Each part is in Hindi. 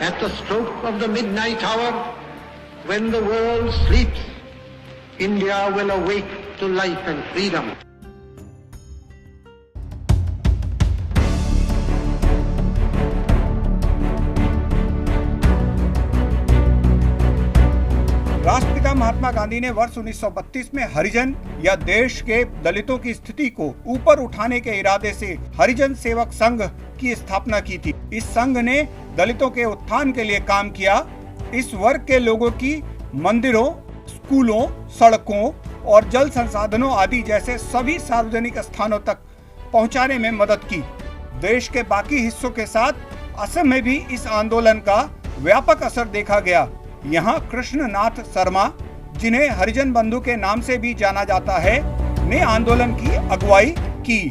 At the stroke of the midnight hour, when the world sleeps, India will awake to life and freedom. राष्ट्रपिता महात्मा गांधी ने वर्ष 1932 में हरिजन या देश के दलितों की स्थिति को ऊपर उठाने के इरादे से हरिजन सेवक संघ की स्थापना की थी। इस संघ ने दलितों के उत्थान के लिए काम किया। इस वर्ग के लोगों की मंदिरों, स्कूलों, सड़कों और जल संसाधनों आदि जैसे सभी सार्वजनिक स्थानों तक पहुंचाने में मदद की। देश के बाकी हिस्सों के साथ असम में भी इस आंदोलन का व्यापक असर देखा गया। यहाँ कृष्णनाथ शर्मा, जिन्हें हरिजन बंधु के नाम से भी जाना जाता है, ने आंदोलन की अगुवाई की।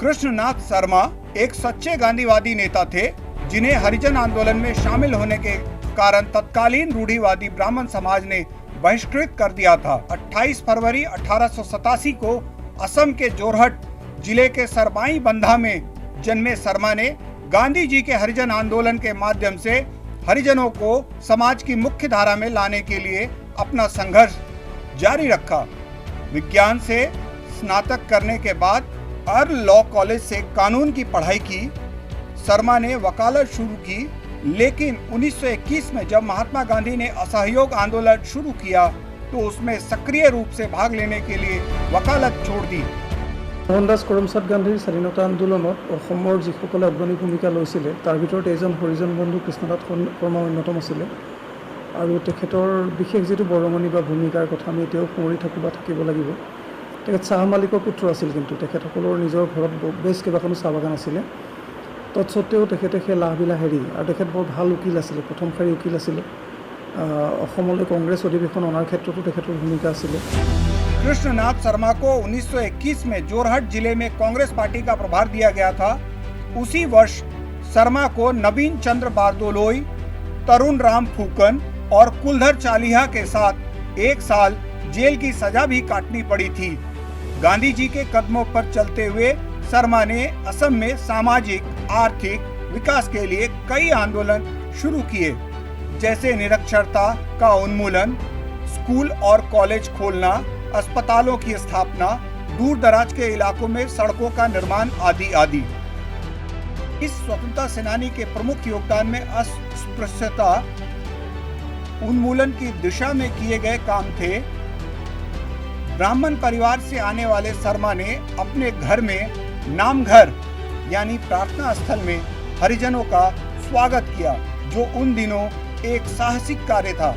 कृष्णनाथ शर्मा एक सच्चे गांधीवादी नेता थे, जिन्हें हरिजन आंदोलन में शामिल होने के कारण तत्कालीन रूढ़िवादी ब्राह्मण समाज ने बहिष्कृत कर दिया था। 28 फरवरी 1887 को असम के जोरहट जिले के सरबाई बंधा में जन्मे शर्मा ने गांधी जी के हरिजन आंदोलन के माध्यम से हरिजनों को समाज की मुख्य धारा में लाने के लिए अपना संघर्ष जारी रखा। विज्ञान से स्नातक करने के बाद अर्ल लॉ कॉलेज से कानून की पढ़ाई की। शर्मा ने वकालत शुरू की, लेकिन 1921 में जब महात्मा गांधी ने असहयोग आंदोलन शुरू किया तो उसमें सक्रिय रूप से भाग लेने के लिए वकालत छोड़ दी। मोहनदास करमचांद गांधीर स्वाधीनता आंदोलনত অসমৰ যিসকলে অগ্ৰণী ভূমিকা লৈছিলে তাৰ ভিতৰত এজন হৰিজন বন্ধু কৃষ্ণনাথ শৰ্মা অন্যতম আছিলে আৰু তেখেতৰ বিশেষ যেটো বৰঙণি বা ভূমিকাৰ কথা আমি এতিয়াও সোঁৱৰি থাকিব লাগিব। তেখেত চাহ মালিকৰ পুত্ৰ আছিল, কিন্তু তেখেতসকলৰ নিজৰ ঘৰত বেছ কেইবাখনো চাহ বাগান আছিলে। তৎসত্ত্বেও তেখেতে সেই লাহবিলাক হেৰি আৰু তেখেত বৰ ভাল উকিল আছিলে, প্ৰথম শাৰী উকিল আছিলে। অসমলৈ কংগ্ৰেছ অধিৱেশন অনাৰ ক্ষেত্ৰতো তেখেতৰ ভূমিকা আছিলে। कृष्णनाथ शर्मा को 1921 में जोरहट जिले में कांग्रेस पार्टी का प्रभार दिया गया था। उसी वर्ष शर्मा को नवीन चंद्र बारदोलोई, तरुण राम फूकन और कुलधर चालिहा के साथ 1 साल जेल की सजा भी काटनी पड़ी थी। गांधी जी के कदमों पर चलते हुए शर्मा ने असम में सामाजिक आर्थिक विकास के लिए कई आंदोलन शुरू किए, जैसे निरक्षरता का उन्मूलन, स्कूल और कॉलेज खोलना, अस्पतालों की स्थापना, दूर दराज के इलाकों में सड़कों का निर्माण आदि आदि। इस स्वतंत्रता सेनानी के प्रमुख योगदान में अस्पृश्यता उन्मूलन की दिशा में किए गए काम थे। ब्राह्मण परिवार से आने वाले शर्मा ने अपने घर में नामघर यानी प्रार्थना स्थल में हरिजनों का स्वागत किया, जो उन दिनों एक साहसिक कार्य था।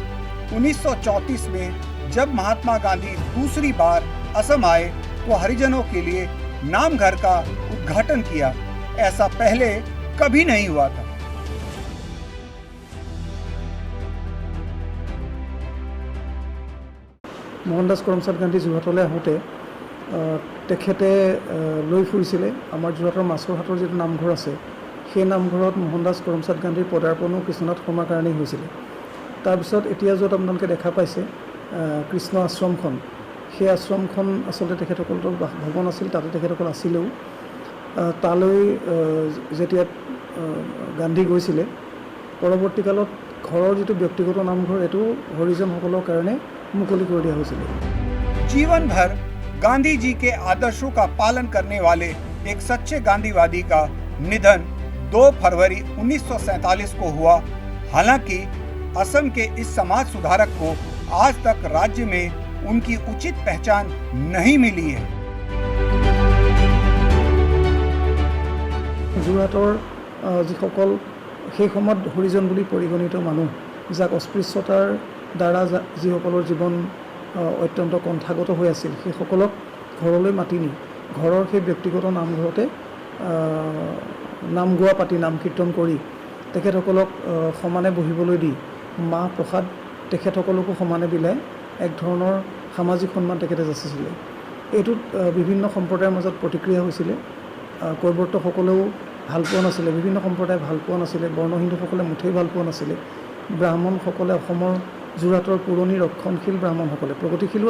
1934 में जब महात्मा गांधी दूसरी बार असम आए तो हरिजनों के लिए नामघर का उद्घाटन किया। ऐसा पहले कभी नहीं हुआ था। मोहनदास करमचांद गांधी যোৰহাটলৈ আহোঁতে তেখেতে লৈ ফুৰিছিলে আমাৰ যোৰহাটৰ মাছৰহাটৰ যিটো নামঘৰ আছে, সেই নামঘৰত মোহনদাস করমচাঁদ গান্ধীৰ পদাৰ্পণো কৃষ্ণনাথ শৰ্মাৰ কাৰণেই হৈছিলে। তাৰপিছত এতিয়া য'ত আপোনালোকে দেখা পাইছে কৃষ্ণ আশ্ৰমখন, সেই আশ্ৰমখন আচলতে তেখেতসকলৰ ভৱন আছিল, তাতে তেখেতসকল আছিলেও। তালৈ যেতিয়া গান্ধী গৈছিলে, পৰৱৰ্তী কালত ঘৰৰ যিটো ব্যক্তিগত নামঘৰ এইটো হৰিজনসকলৰ কাৰণে মুকলি কৰি দিয়া হৈছিলে। जीवन भर गांधी जी के आदर्शों का पालन करने वाले एक सच्चे गांधीवादी का निधन 2 फरवरी 1947 को हुआ। हालांकि असम के इस समाज सुधारक को आज तक राज्य में उनकी उचित पहचान नहीं मिली है। যোৰহাটৰ যিসকল সেই সময়ত হৰিজন বুলি পৰিগণিত মানুহ, যাক অস্পৃশ্যতাৰ দ্বাৰা যিসকলৰ জীৱন অত্যন্ত কণ্ঠাগত হৈ আছিল, সেইসকলক ঘৰলৈ মাতি নি ঘৰৰ সেই ব্যক্তিগত নামঘৰতে নাম গোৱা পাতি নাম কীৰ্তন কৰি তেখেতসকলক সমানে বহিবলৈ দি মাহ প্ৰসাদ তেখেতসকলকো সমানে বিলাই এক ধৰণৰ সামাজিক সন্মান তেখেতে যাচিছিলে। এইটোত বিভিন্ন সম্প্ৰদায়ৰ মাজত প্ৰতিক্ৰিয়া হৈছিলে। কৈবৰ্তসকলেও ভাল পোৱা নাছিলে, বিভিন্ন সম্প্ৰদায়ে ভাল পোৱা নাছিলে, বৰ্ণহিন্দুসকলে মুঠেই ভাল পোৱা নাছিলে। ব্ৰাহ্মণসকলে অসমৰ যোৰহাটৰ পুৰণি ৰক্ষণশীল ব্ৰাহ্মণসকলে প্ৰগতিশীল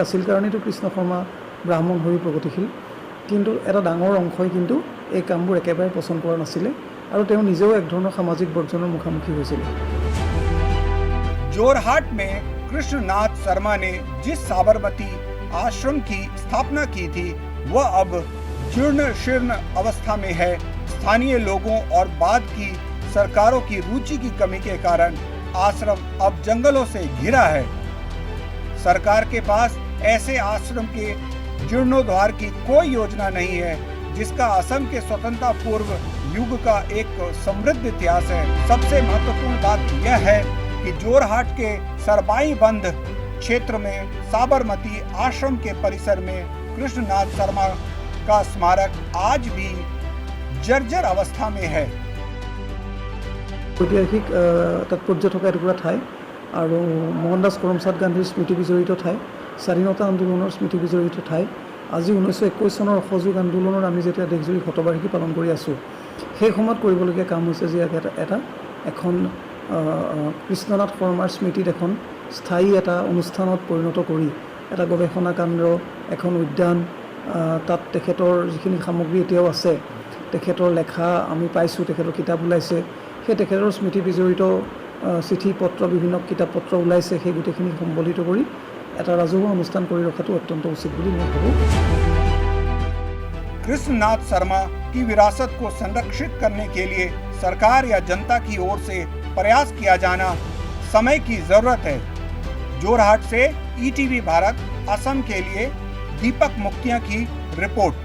আছিল কাৰণেতো কৃষ্ণ শৰ্মা ব্ৰাহ্মণ হৈ প্ৰগতিশীল, কিন্তু এটা ডাঙৰ অংশই কিন্তু এই কামবোৰ একেবাৰে পচন্দ কৰা নাছিলে আৰু তেওঁ নিজেও এক ধৰণৰ সামাজিক বৰ্জনৰ মুখামুখি হৈছিল। जोरहाट में कृष्णनाथ शर्मा ने जिस साबरमती आश्रम की स्थापना की थी वह अब जीर्ण शीर्ण अवस्था में है। स्थानीय लोगों और बाद की सरकारों की रुचि की कमी के कारण आश्रम अब जंगलों से घिरा है। सरकार के पास ऐसे आश्रम के जीर्णोद्धार की कोई योजना नहीं है, जिसका असम के स्वतंत्रता पूर्व युग का एक समृद्ध इतिहास है। सबसे महत्वपूर्ण बात यह है कि जोरहाट के सरबाई बंध क्षेत्र में साबरमती आश्रम के परिसर में कृष्णनाथ शर्मा का स्मारक आज भी जर्जर अवस्था में है। ঐতিহাসিক তাৎপৰ্য থকা এটুকুৰা ঠাই আৰু মোহনদাস কৰমচাঁদ গান্ধীৰ স্মৃতি বিজড়িত ঠাই, স্বাধীনতা আন্দোলনৰ স্মৃতি বিজড়িত ঠাই। আজি 1921 চনৰ অসহযোগ আন্দোলনৰ আমি যেতিয়া দেশজুৰি শতবাৰ্ষিকী পালন কৰি আছোঁ, সেই সময়ত কৰিবলগীয়া কাম হৈছে যে এখন কৃষ্ণনাথ শৰ্মাৰ স্মৃতিত এখন স্থায়ী এটা অনুষ্ঠানত পৰিণত কৰি এটা গৱেষণা কেন্দ্ৰ, এখন উদ্যান, তাত তেখেতৰ যিখিনি সামগ্ৰী এতিয়াও আছে, তেখেতৰ লেখা আমি পাইছোঁ, তেখেতৰ কিতাপ ওলাইছে, সেই তেখেতৰ স্মৃতি বিজড়িত চিঠি পত্ৰ, বিভিন্ন কিতাপ পত্ৰ ওলাইছে, সেই গোটেইখিনি সম্বলিত কৰি এটা ৰাজহুৱা অনুষ্ঠান কৰি ৰখাটো অত্যন্ত উচিত বুলি মই ভাবোঁ। कृष्णनाथ शर्मा की विरासत को संरक्षित करने के लिए सरकार या जनता की ओर से प्रयास किया जाना समय की जरूरत है। जोरहाट से ETV भारत असम के लिए दीपक मुखिया की रिपोर्ट।